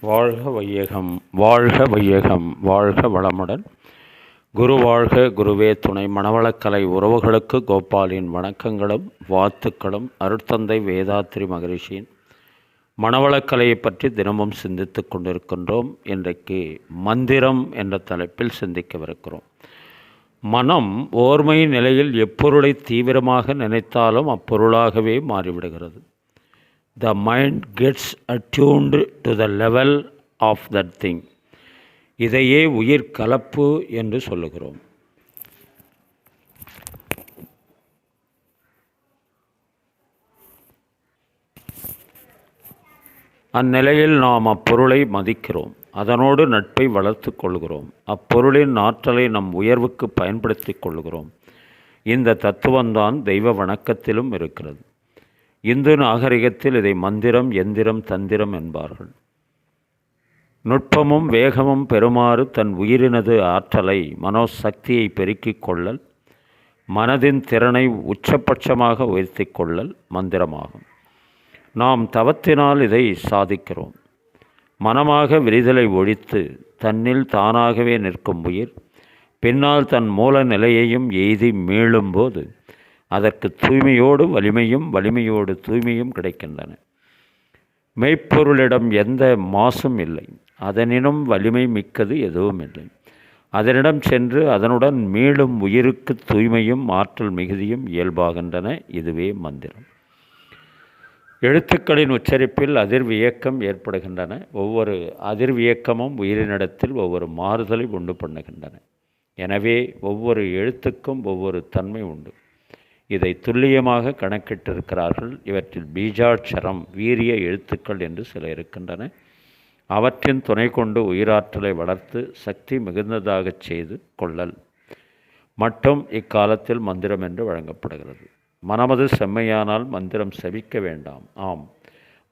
வாழ்க வையகம், வாழ்க வையகம், வாழ்க வளமுடன். குரு வாழ்க, குருவே துணை. மணவளக்கலை உறவுகளுக்கு கோபாலின் வணக்கங்களும் வாழ்த்துக்களும். அருட்தந்தை வேதாத்ரி மகரிஷியின் மணவளக்கலையை பற்றி தினமும் சிந்தித்து கொண்டிருக்கின்றோம். இன்றைக்கு மந்திரம் என்ற தலைப்பில் சிந்திக்கவிருக்கிறோம். மனம் ஓர்மை நிலையில் எப்பொருளை தீவிரமாக நினைத்தாலும் அப்பொருளாகவே மாறிவிடுகிறது. The mind gets attuned to the level of that thing. இதையே உயிர் கலப்பு என்று சொல்லுகிறோம். அந்நிலையில் நாம் அப்பொருளை மதிக்கிறோம், அதனோடு நட்பை வளர்த்து கொள்கிறோம், அப்பொருளின் ஆற்றலை நம் உயர்வுக்கு பயன்படுத்தி கொள்கிறோம். இந்த தத்துவம்தான் தெய்வ வணக்கத்திலும் இருக்கிறது. இந்து நாகரிகத்தில் இதை மந்திரம், எந்திரம், தந்திரம் என்பார்கள். நுட்பமும் வேகமும் பெறுமாறு தன் உயிரினது ஆற்றலை, மனோசக்தியை பெருக்கிக் கொள்ளல், மனதின் திறனை உச்சபட்சமாக உயர்த்தி கொள்ளல் மந்திரமாகும். நாம் தவத்தினால் இதை சாதிக்கிறோம். மனமாக விரிதலை ஒழித்து தன்னில் தானாகவே நிற்கும் உயிர் பின்னால் தன் மூல நிலையையும் எய்தி மீளும்போது அதற்கு தூய்மையோடு வலிமையும், வலிமையோடு தூய்மையும் கிடைக்கின்றன. மெய்ப்பொருளிடம் எந்த மாசும் இல்லை, அதனினும் வலிமை மிக்கது எதுவும் இல்லை. அதனிடம் சென்று அதனுடன் மீளும் உயிருக்கு தூய்மையும் ஆற்றல் மிகுதியும் இயல்பாகின்றன. இதுவே மந்திரம். எழுத்துக்களின் உச்சரிப்பில் அதிர்வியக்கம் ஏற்படுகின்றன. ஒவ்வொரு அதிர்வியக்கமும் உயிரினிடத்தில் ஒவ்வொரு மாறுதலை உண்டு பண்ணுகின்றன. எனவே ஒவ்வொரு எழுத்துக்கும் ஒவ்வொரு தன்மை உண்டு. இதை துல்லியமாக கணக்கிட்டிருக்கிறார்கள். இவற்றில் பீஜாட்சரம், வீரிய எழுத்துக்கள் என்று சில இருக்கின்றன. அவற்றின் துணை கொண்டு உயிராற்றலை வளர்த்து சக்தி மிகுந்ததாகச் செய்து கொள்ளல் மட்டும் இக்காலத்தில் மந்திரம் என்று வழங்கப்படுகிறது. மனமது செம்மையானால் மந்திரம் செபிக்க வேண்டாம். ஆம்,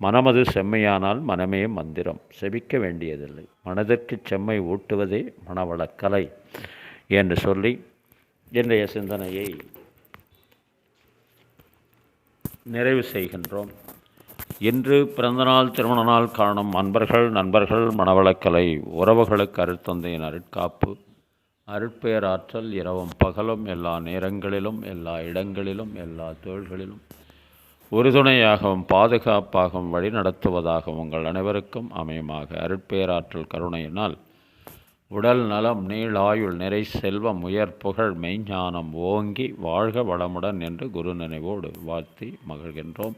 மனமது செம்மையானால் மனமே மந்திரம், செபிக்க வேண்டியதில்லை. மனதிற்கு செம்மை ஊட்டுவதே மணவளக்கலை என்று சொல்லி இன்றைய சிந்தனையை நிறைவு செய்கின்றோம். இன்று பிறந்தநாள், திருமண நாள் காணும் அன்பர்கள், நண்பர்கள், மணவளக்கலை உறவுகளுக்கு அருட்தந்தையின் அருட்காப்பு, அருட்பேராற்றல் இரவும் பகலும் எல்லா நேரங்களிலும், எல்லா இடங்களிலும், எல்லா தொழில்களிலும் உறுதுணையாகவும் பாதுகாப்பாகவும் வழி நடத்துவதாகவும் உங்கள் அனைவருக்கும் அமையுமாக. அருட்பேராற்றல் கருணையினால் உடல் நலம், நீளாயுள், நிறை செல்வம், உயர் புகழ், மெய்ஞானம் ஓங்கி வாழ்க வளமுடன் என்று குரு நினைவோடு வாழ்த்தி மகிழ்கின்றோம்.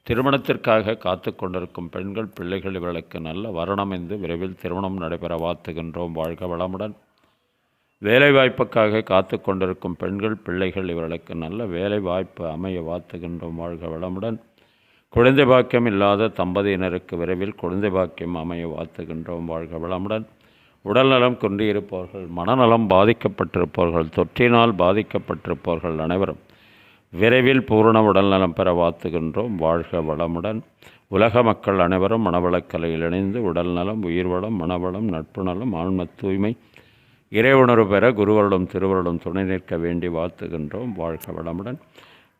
திருமணத்திற்காக காத்து கொண்டிருக்கும் பெண்கள், பிள்ளைகள் இவர்களுக்கு நல்ல வருணமைந்து விரைவில் திருமணம் நடைபெற வாழ்த்துகின்றோம். வாழ்க வளமுடன். வேலைவாய்ப்புக்காக காத்து கொண்டிருக்கும் பெண்கள், பிள்ளைகள் இவர்களுக்கு நல்ல வேலைவாய்ப்பு அமைய வாழ்த்துகின்றோம். வாழ்க வளமுடன். குழந்தை பாக்கியம் இல்லாத தம்பதியினருக்கு விரைவில் குழந்தை பாக்கியம் அமைய வாழ்த்துகின்றோம். வாழ்க வளமுடன். உடல்நலம் குன்றியிருப்பவர்கள், மனநலம் பாதிக்கப்பட்டிருப்பவர்கள், தொற்றினால் பாதிக்கப்பட்டிருப்பவர்கள் அனைவரும் விரைவில் பூரண உடல்நலம் பெற வாழ்த்துகின்றோம். வாழ்க வளமுடன். உலக மக்கள் அனைவரும் மணவளக்கலையில் இணைந்து உடல்நலம், உயிர்வளம், மனவளம், நட்பு நலம், ஆன்ம தூய்மை, இறைவுணர்வு பெற குருவருடும் திருவருடும் துணை நிற்க வேண்டி வாழ்த்துகின்றோம். வாழ்க வளமுடன்.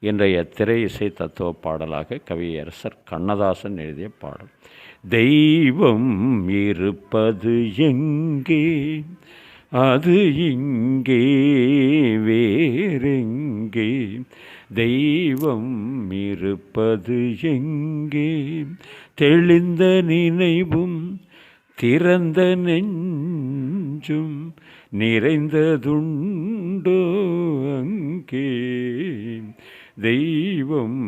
இன்றைய திரை இசை தத்துவ பாடலாக கவியரசர் கண்ணதாசன் எழுதிய பாடல். தெய்வம் இருப்பது எங்கே, அது இங்கே வேறெங்கே. தெய்வம் இருப்பது எங்கே, தெளிந்த நினைவும் திறந்த நெஞ்சும் நிறைந்ததுண்டோ அங்கே. தெய்வம்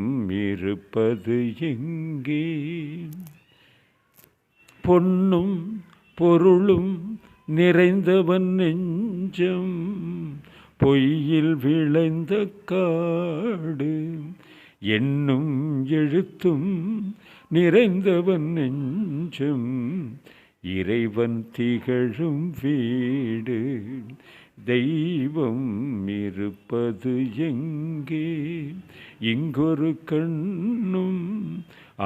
இருப்பது எங்கே. பொன்னும் பொருளும் நிறைந்தவன் நெஞ்சம், பொய்யில் விளைந்த காடு. எண்ணும் எழுத்தும் நிறைந்தவன் நெஞ்சம், இறைவன் திகழும் வீடு. தெய்வம் இருப்பது எங்கே, இங்கொரு கண்ணும்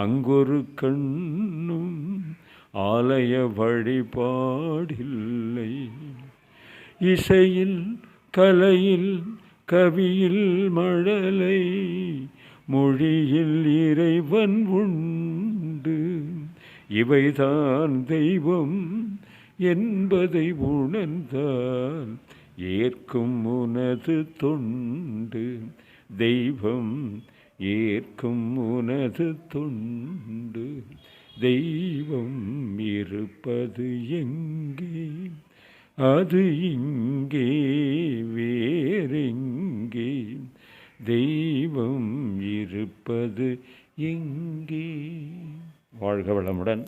அங்கொரு கண்ணும், ஆலய வழிபாடில்லை. இசையில் கலையில் கவியில் மழலை, மொழியில் இறைவன் உண்டு. இவைதான் தெய்வம் என்பதை உணர்ந்தால் ஏற்கும் உனது தொண்டு. தெய்வம் ஏற்கும் உனது தொண்டு. தெய்வம் இருப்பது எங்கே? அது இங்கே வேறெங்கே? தெய்வம் இருப்பது எங்கே? வாழ்க வளமுடன்.